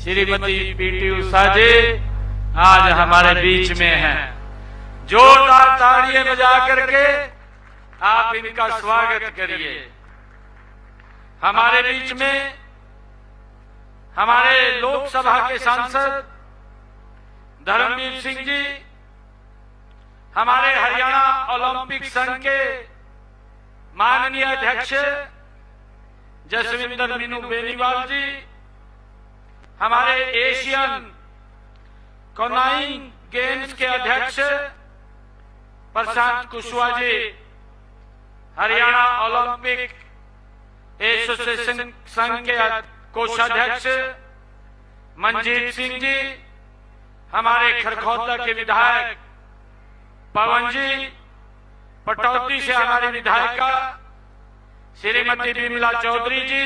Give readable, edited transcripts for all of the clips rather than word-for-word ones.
Shrimati PT Usha जी आज हमारे बीच में हैं। जोरदार तालियां बजा करके आप इनका स्वागत करिए। हमारे बीच में हमारे लोकसभा के सांसद धर्मवीर सिंह जी, हमारे हरियाणा ओलंपिक संघ के माननीय अध्यक्ष जसविंदर मीनू बेनीवाल जी, हमारे एशियन कनाइंग गेम्स के अध्यक्ष प्रशांत कुशवाहा जी, हरियाणा ओलंपिक एसोसिएशन संघ के कोषाध्यक्ष मंजीत सिंह जी, हमारे खरखौदा के विधायक पवन जी, पटौदी से हमारी विधायिका श्रीमती विमला चौधरी जी,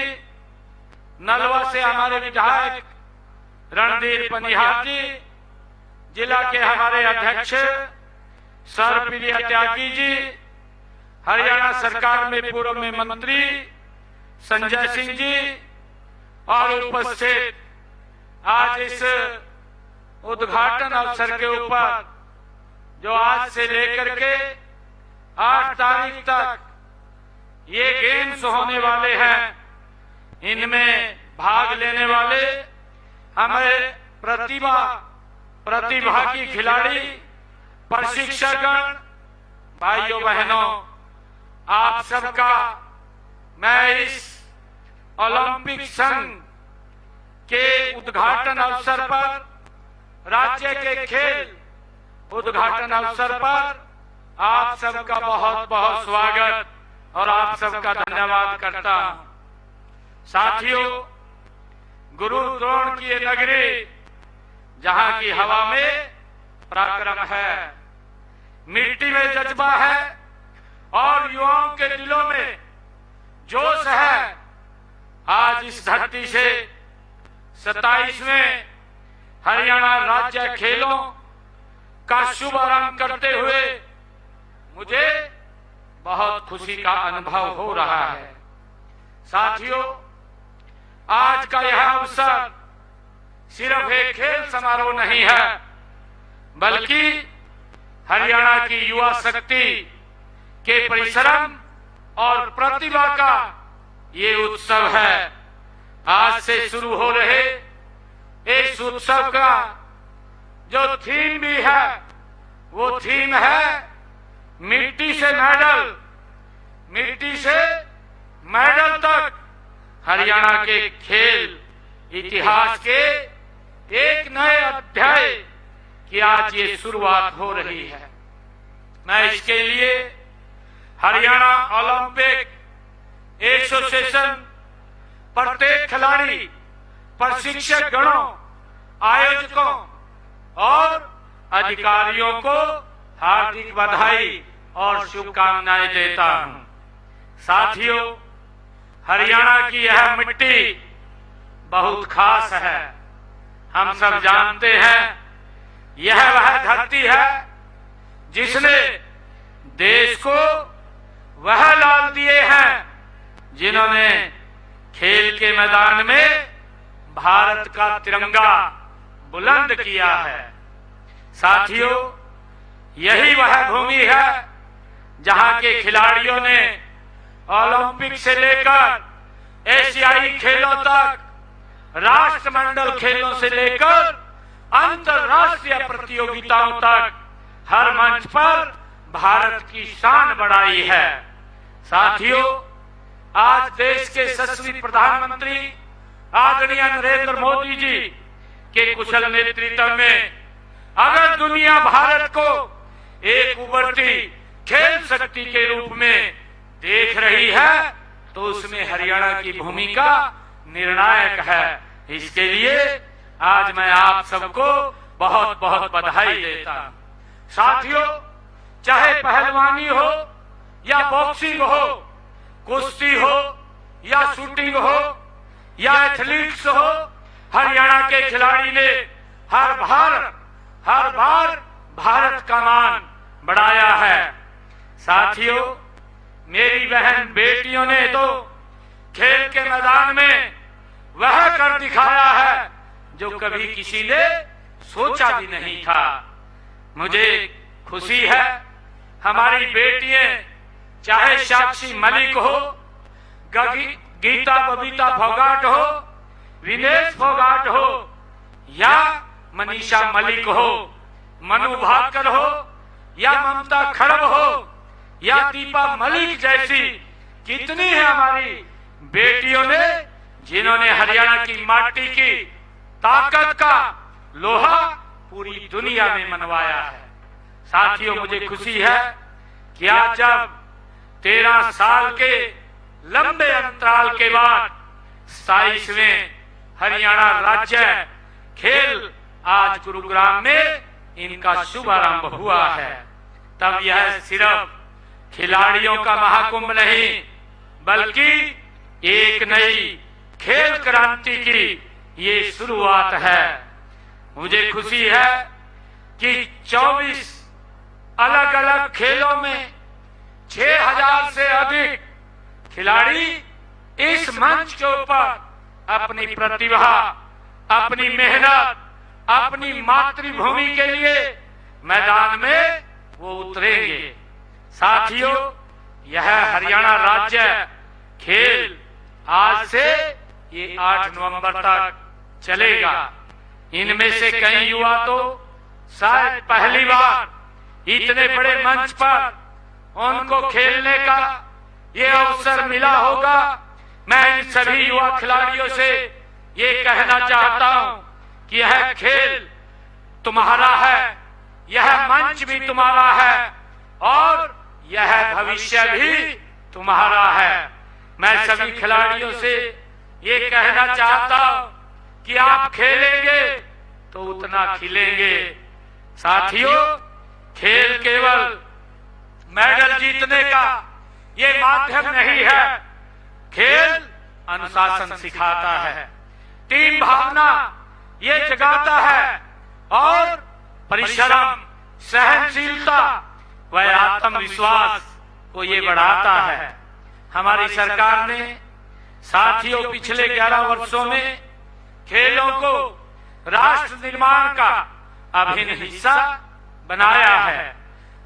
नलवा से हमारे विधायक रणधीर पनिहार जी, जिला के हमारे अध्यक्ष सरप्रिया त्यागी जी, हरियाणा सरकार में पूर्व में मंत्री संजय सिंह जी और उपस्थित आज इस उद्घाटन अवसर के ऊपर जो आज से लेकर के 8 तारीख तक ये गेम्स होने वाले हैं, इनमें भाग लेने वाले हमारे प्रतिभागी खिलाड़ी, प्रशिक्षकगण, भाइयों बहनों, आप सबका मैं इस ओलंपिक संघ के उद्घाटन अवसर पर, राज्य के खेल उद्घाटन अवसर पर आप सबका बहुत बहुत स्वागत और आप सबका धन्यवाद करता हूं। साथियों, गुरु द्रोण की ये नगरी जहां की हवा में पराक्रम है, मिट्टी में जज्बा है और युवाओं के दिलों में जोश है। आज इस धरती से 27वें हरियाणा राज्य खेलों का शुभारंभ करते हुए मुझे बहुत खुशी का अनुभव हो रहा है। साथियों, आज का यह अवसर सिर्फ एक खेल समारोह नहीं है, बल्कि हरियाणा की युवा शक्ति के परिश्रम और प्रतिभा का ये उत्सव है। आज से शुरू हो रहे इस उत्सव का जो थीम भी है, वो थीम है मिट्टी से मेडल, मिट्टी से मेडल तक। हरियाणा के खेल इतिहास के एक नए अध्याय की आज ये शुरुआत हो रही है। मैं इसके लिए हरियाणा ओलंपिक एसोसिएशन, प्रत्येक खिलाड़ी, प्रशिक्षक गणों, आयोजकों और अधिकारियों को हार्दिक बधाई और शुभकामनाएं देता हूं। साथियों, हरियाणा की यह मिट्टी बहुत खास है। हम सब जानते हैं, यह वह धरती है जिसने देश को वह लाल दिए हैं जिन्होंने खेल के मैदान में भारत का तिरंगा बुलंद किया है। साथियों, यही वह भूमि है जहां के खिलाड़ियों ने ओलंपिक से लेकर एशियाई खेलों तक, राष्ट्रमंडल खेलों से लेकर अंतर्राष्ट्रीय प्रतियोगिताओं तक हर मंच पर भारत की शान बढ़ाई है। साथियों, आज देश के यशस्वी प्रधानमंत्री आदरणीय नरेंद्र मोदी जी के कुशल नेतृत्व में अगर दुनिया भारत को एक उभरती खेल शक्ति के रूप में देख रही है, तो उसमें हरियाणा की भूमिका निर्णायक है। इसके लिए आज मैं आप सबको बहुत बहुत बधाई देता हूं। साथियों, चाहे पहलवानी हो या बॉक्सिंग हो, कुश्ती हो या शूटिंग हो या एथलीट्स हो, हरियाणा के खिलाड़ी ने हर बार भारत का मान बढ़ाया है। साथियों, मेरी बहन बेटियों ने तो खेल के मैदान में वह कर दिखाया है जो कभी किसी ने सोचा भी नहीं था। मुझे खुशी है हमारी बेटियां, चाहे साक्षी मलिक हो, गीता बबीता फोगाट हो, विनेश फोगाट हो, या मनीषा मलिक हो, मनु भाकर हो, या ममता खड़ग हो, या दीपा मलिक जैसी कितनी है हमारी बेटियों ने जिन्होंने हरियाणा की माटी की ताकत का लोहा पूरी दुनिया में मनवाया है। साथियों, मुझे खुशी है कि आज जब 13 साल के लंबे अंतराल के बाद 27वें हरियाणा राज्य खेल आज गुरुग्राम में इनका शुभारंभ हुआ है। तब यह सिर्फ खिलाड़ियों का महाकुंभ नहीं, बल्कि एक नई खेल क्रांति की ये शुरुआत है। मुझे खुशी है कि 24 अलग अलग खेलों में 6000 से अधिक खिलाड़ी इस मंच के ऊपर अपनी प्रतिभा, अपनी मेहनत, अपनी मातृभूमि के लिए मैदान में वो उतरेंगे। साथियों, यह हरियाणा राज्य खेल आज से ये 8 नवंबर तक चलेगा। इनमें से कई युवा तो शायद पहली बार इतने बड़े मंच पर उनको खेलने का ये अवसर मिला होगा। मैं इन सभी युवा खिलाड़ियों से ये कहना चाहता हूं कि यह खेल तुम्हारा है, यह मंच भी तुम्हारा है और यह भविष्य भी तुम्हारा है। मैं सभी खिलाड़ियों से ये कहना चाहता हूं कि आप खेलेंगे तो उतना खिलेंगे। साथियों, खेल केवल मेडल जीतने का ये माध्यम नहीं है। खेल अनुशासन सिखाता है, टीम भावना ये जगाता है और परिश्रम, सहनशीलता व आत्मविश्वास को ये बढ़ाता है। हमारी सरकार ने साथियों पिछले 11 वर्षों में खेलों को राष्ट्र निर्माण का अभिन्न हिस्सा बनाया है।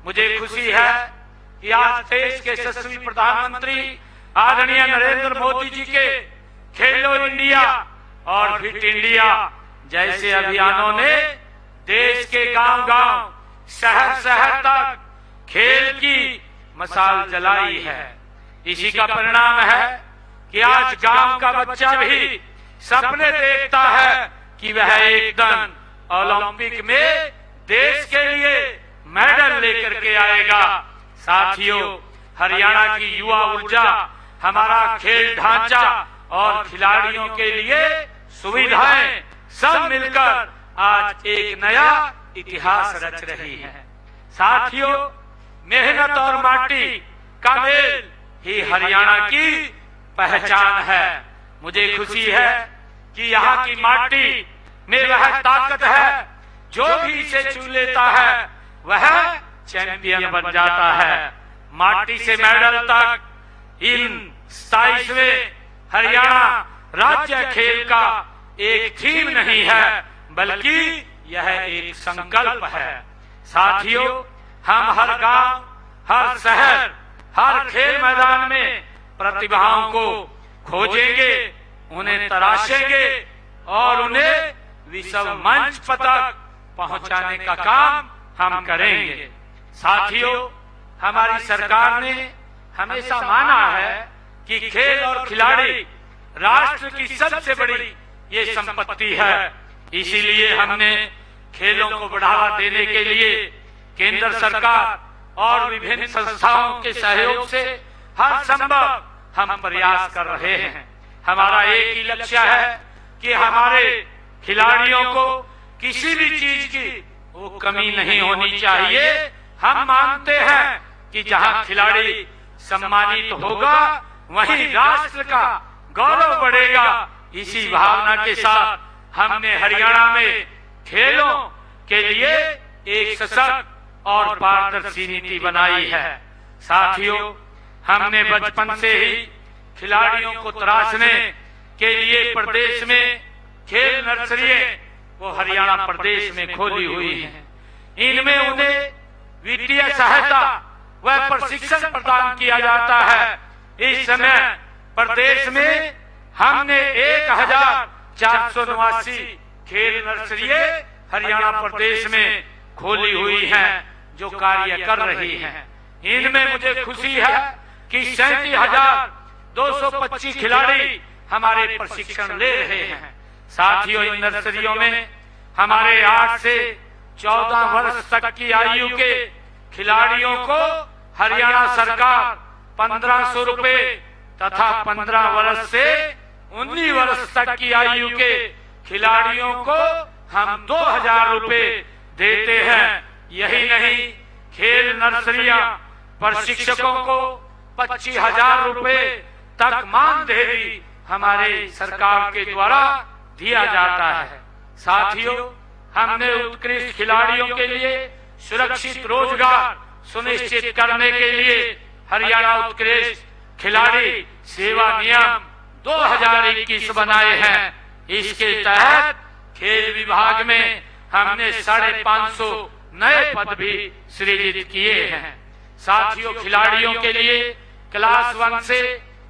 मुझे खुशी है कि आज देश के यशस्वी प्रधानमंत्री आदरणीय नरेंद्र मोदी जी के खेलो इंडिया और फिट इंडिया जैसे अभियानों ने देश के गांव-गांव, शहर-शहर तक खेल की मशाल जलाई है। इसी का परिणाम है कि आज गांव का बच्चा भी सपने देखता है कि वह एक दिन ओलंपिक में देश के लिए मेडल लेकर के आएगा। साथियों, हरियाणा की युवा ऊर्जा, हमारा खेल ढांचा और खिलाड़ियों के लिए सुविधाएं सब मिलकर आज एक नया इतिहास रच रही है। साथियों, मेहनत और माटी का मेल ही हरियाणा की पहचान है। मुझे खुशी है कि यहाँ की माटी में वह ताकत है जो भी इसे छू लेता है वह चैंपियन बन जाता है। माटी से मेडल तक इन 27वें हरियाणा राज्य खेल का एक थीम नहीं है, बल्कि यह एक संकल्प है। साथियों, हम हर गांव, हर शहर, हर खेल मैदान में प्रतिभाओं को खोजेंगे, उन्हें तराशेंगे और उन्हें विश्व मंच तक पहुंचाने का काम हम करेंगे। साथियों, हमारी सरकार ने हमेशा माना है कि खेल और खिलाड़ी राष्ट्र की सबसे बड़ी ये संपत्ति है। इसीलिए हमने खेलों को बढ़ावा देने के लिए केंद्र सरकार और विभिन्न संस्थाओं के सहयोग से हर संभव हम प्रयास कर रहे हैं। हमारा एक ही लक्ष्य है कि हमारे खिलाड़ियों को किसी भी चीज की वो कमी नहीं होनी चाहिए। हम मानते हैं कि जहां खिलाड़ी सम्मानित होगा वहीं राष्ट्र का गौरव बढ़ेगा। इसी भावना के साथ हमने हरियाणा में खेलों के लिए एक सशक्त और पारदर्शी नीति बनाई है। साथियों, हमने बचपन से ही खिलाड़ियों को तराशने के लिए प्रदेश में खेल नर्सरी वो हरियाणा प्रदेश में खोली हुई है। इनमें उन्हें वित्तीय सहायता व प्रशिक्षण प्रदान किया जाता है। इस समय प्रदेश में हमने 1489 खेल नर्सरियां हरियाणा प्रदेश में खोली हुई हैं, जो कार्य कर रही हैं। इनमें मुझे खुशी है कि 37,225 खिलाड़ी हमारे प्रशिक्षण ले रहे हैं। साथियों, इन नर्सरियों में हमारे 8 से 14 वर्ष तक की आयु के खिलाड़ियों को हरियाणा सरकार 1,500 रुपए तथा 15 वर्ष से 19 वर्ष तक की आयु के खिलाड़ियों को हम 2,000 रुपए देते हैं। यही नहीं, खेल नर्सरियां प्रशिक्षकों को 25,000 रुपए तक मानदेय हमारे सरकार के द्वारा दिया जाता है। साथियों, हमने उत्कृष्ट खिलाड़ियों के लिए सुरक्षित रोजगार सुनिश्चित करने के लिए हरियाणा उत्कृष्ट खिलाड़ी सेवा नियम 2021 बनाए हैं। इसके तहत खेल विभाग में हमने 550 नए पद भी सृजित किए हैं। साथियों, खिलाड़ियों के लिए क्लास 1 से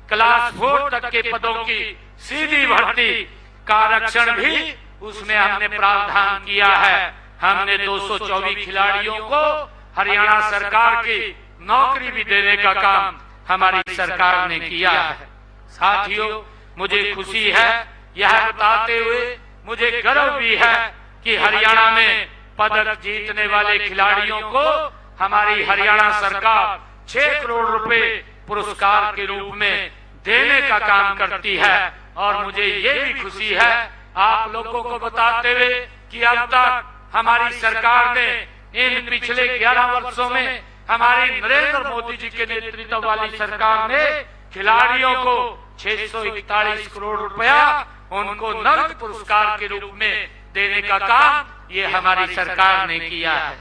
क्लास 4 तक के पदों की सीधी भर्ती का आरक्षण भी उसमें हमने प्रावधान किया है। हमने 224 खिलाड़ियों को हरियाणा सरकार की नौकरी भी देने का काम हमारी सरकार ने किया है। साथियों, मुझे खुशी है, यह बताते हुए मुझे गर्व भी है कि हरियाणा में पदक जीतने वाले खिलाड़ियों को हमारी हरियाणा सरकार 6 करोड़ रुपए पुरस्कार के रूप में देने का काम करती है। और मुझे ये भी खुशी है आप लोगों को बताते हुए कि अब तक हमारी सरकार ने इन पिछले 11 वर्षों में हमारी नरेंद्र मोदी जी के नेतृत्व वाली सरकार ने खिलाड़ियों को 641 करोड़ रुपया उनको नगद पुरस्कार के रूप में देने का काम ये हमारी सरकार ने किया है।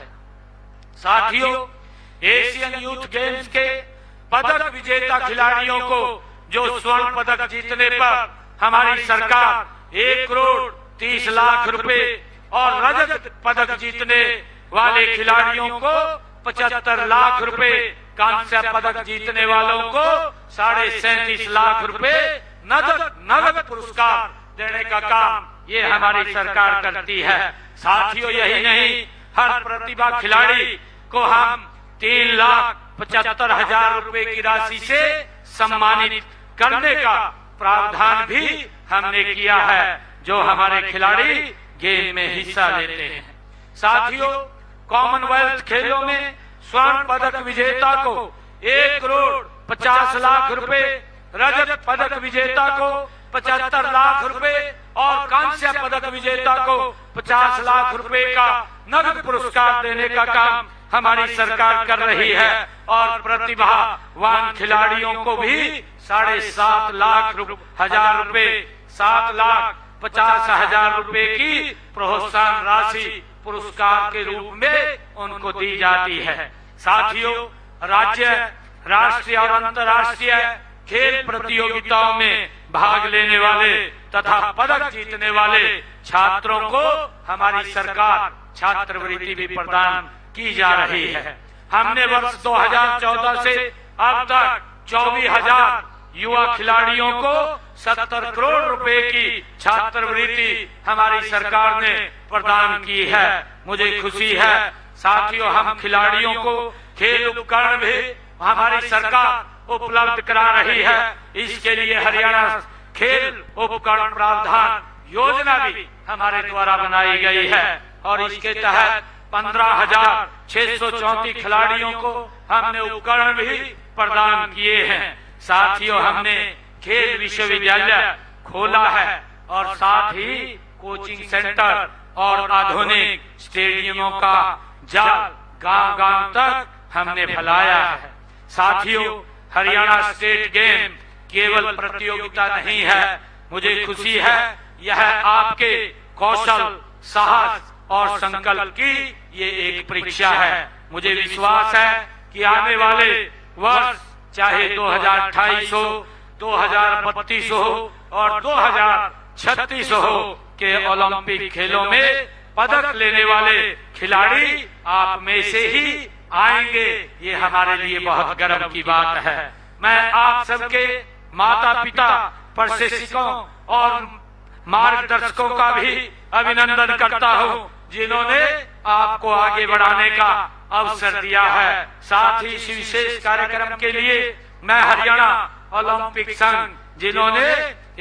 साथियों, एशियन यूथ गेम्स के पदक विजेता खिलाड़ियों को जो स्वर्ण पदक जीतने पर हमारी सरकार 1 करोड़ 30 लाख रुपए और रजत पदक जीतने वाले खिलाड़ियों को 75 लाख रुपए, कांस्य पदक जीतने वालों को 37.5 लाख रुपए नगद पुरस्कार देने का काम ये हमारी सरकार करती है। साथियों, यही नहीं, हर प्रतिभा खिलाड़ी को हम 3,75,000 रुपए की राशि से सम्मानित करने का प्रावधान भी हमने किया है, जो हमारे खिलाड़ी गेम में हिस्सा लेते हैं। साथियों, कॉमनवेल्थ खेलों में स्वर्ण पदक विजेता को 1 करोड़ 50 लाख रुपए, रजत पदक विजेता को 75 लाख रुपए और कांस्य पदक विजेता को 50 लाख रुपए का नगद पुरस्कार देने का काम हमारी सरकार कर रही है। और प्रतिभावान खिलाड़ियों को भी 7.5 लाख हजार रुपए, 7,50,000 रुपए की प्रोत्साहन राशि पुरस्कार के रूप में उनको दी जाती है। साथियों, राज्य, राष्ट्रीय और अंतर्राष्ट्रीय खेल प्रतियोगिताओं में भाग लेने वाले तथा पदक जीतने वाले छात्रों को हमारी सरकार छात्रवृत्ति भी प्रदान की जा रही है। हमने वर्ष 2014 से अब तक 24,000 युवा खिलाड़ियों को 70 करोड़ रुपए की छात्रवृत्ति हमारी सरकार ने प्रदान की है। मुझे खुशी है। साथियों, हम खिलाड़ियों को खेल उपकरण भी हमारी सरकार उपलब्ध करा रही है। इसके लिए हरियाणा खेल उपकरण प्रावधान योजना भी हमारे द्वारा बनाई गई है और इसके तहत 15,634 खिलाड़ियों को हमने उपकरण भी प्रदान किए हैं। साथियों, हमने खेल विश्वविद्यालय खोला है और साथ ही कोचिंग सेंटर और आधुनिक स्टेडियमों का जाल गांव-गांव तक हमने फैलाया है। साथियों, हरियाणा स्टेट गेम केवल प्रतियोगिता नहीं है। मुझे खुशी है, यह आपके कौशल, साहस और संकल्प की ये एक परीक्षा है। मुझे विश्वास है कि आने वाले वर्ष चाहे 2028 हो, 2032 हो और 2036 हो, के ओलंपिक खेलों में पदक लेने वाले खिलाड़ी आप में से ही आएंगे, ये हमारे लिए बहुत गर्व की बात है। मैं आप सबके माता पिता, प्रशिक्षकों और मार्गदर्शकों का भी अभिनंदन करता हूं, जिन्होंने आपको आगे बढ़ाने का अवसर दिया है। साथ ही इस विशेष कार्यक्रम के लिए मैं हरियाणा ओलंपिक संघ, जिन्होंने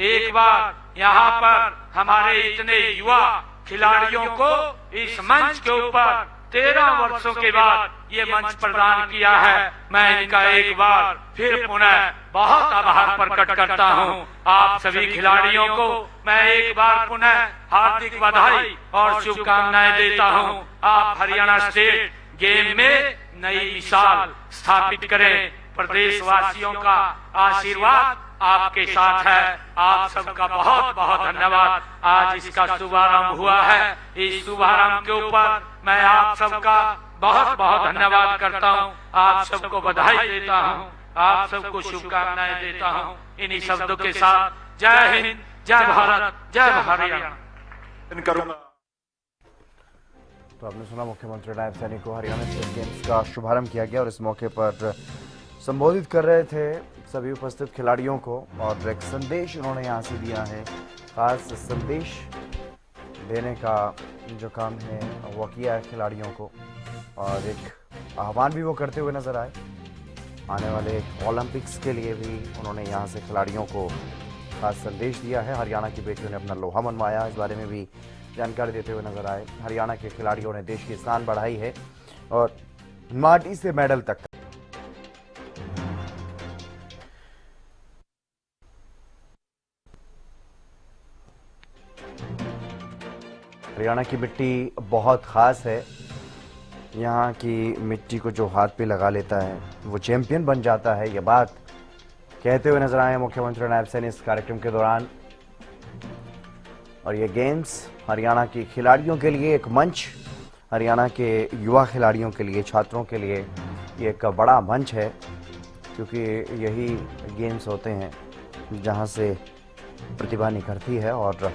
एक बार यहाँ पर हमारे इतने युवा खिलाड़ियों को इस मंच के ऊपर 13 वर्षों के बाद ये मंच प्रदान किया है, मैं इनका एक बार फिर पुनः बहुत आभार प्रकट करता हूँ। आप सभी खिलाड़ियों को मैं एक बार पुनः हार्दिक बधाई और शुभकामनाएं देता हूँ। आप हरियाणा स्टेट गेम में नई मिसाल स्थापित करें। प्रदेशवासियों का आशीर्वाद आपके साथ है। आप सबका बहुत बहुत धन्यवाद। आज इसका शुभारंभ हुआ है। इस शुभारंभ के ऊपर मैं आप सबका बहुत बहुत धन्यवाद करता हूं। आप सबको बधाई देता हूं, आप सबको शुभकामनाएं देता हूं। इन्हीं शब्दों के साथ जय हिंद, जय भारत, जय हरियाणा। तो आपने सुना मुख्यमंत्री नायब सैनी को हरियाणा स्टेट गेम्स का शुभारंभ किया गया और इस मौके पर संबोधित कर रहे थे सभी उपस्थित खिलाड़ियों को और एक संदेश उन्होंने यहाँ से दिया है। खास संदेश देने का जो काम है वो किया है खिलाड़ियों को और एक आह्वान भी वो करते हुए नजर आए। आने वाले ओलंपिक्स के लिए भी उन्होंने यहाँ से खिलाड़ियों को खास संदेश दिया है। हरियाणा की बेटियों ने अपना लोहा मनवाया, इस बारे में भी जानकारी देते हुए नजर आए। हरियाणा के खिलाड़ियों ने देश की शान बढ़ाई है और माटी से मेडल तक। हरियाणा की मिट्टी बहुत खास है। यहाँ की मिट्टी को जो हाथ पे लगा लेता है वो चैंपियन बन जाता है। ये बात कहते हुए नजर आए मुख्यमंत्री नायब सैनी इस कार्यक्रम के दौरान। और ये गेम्स हरियाणा के खिलाड़ियों के लिए एक मंच, हरियाणा के युवा खिलाड़ियों के लिए, छात्रों के लिए ये एक बड़ा मंच है, क्योंकि यही गेम्स होते हैं जहाँ से प्रतिभा निखरती है और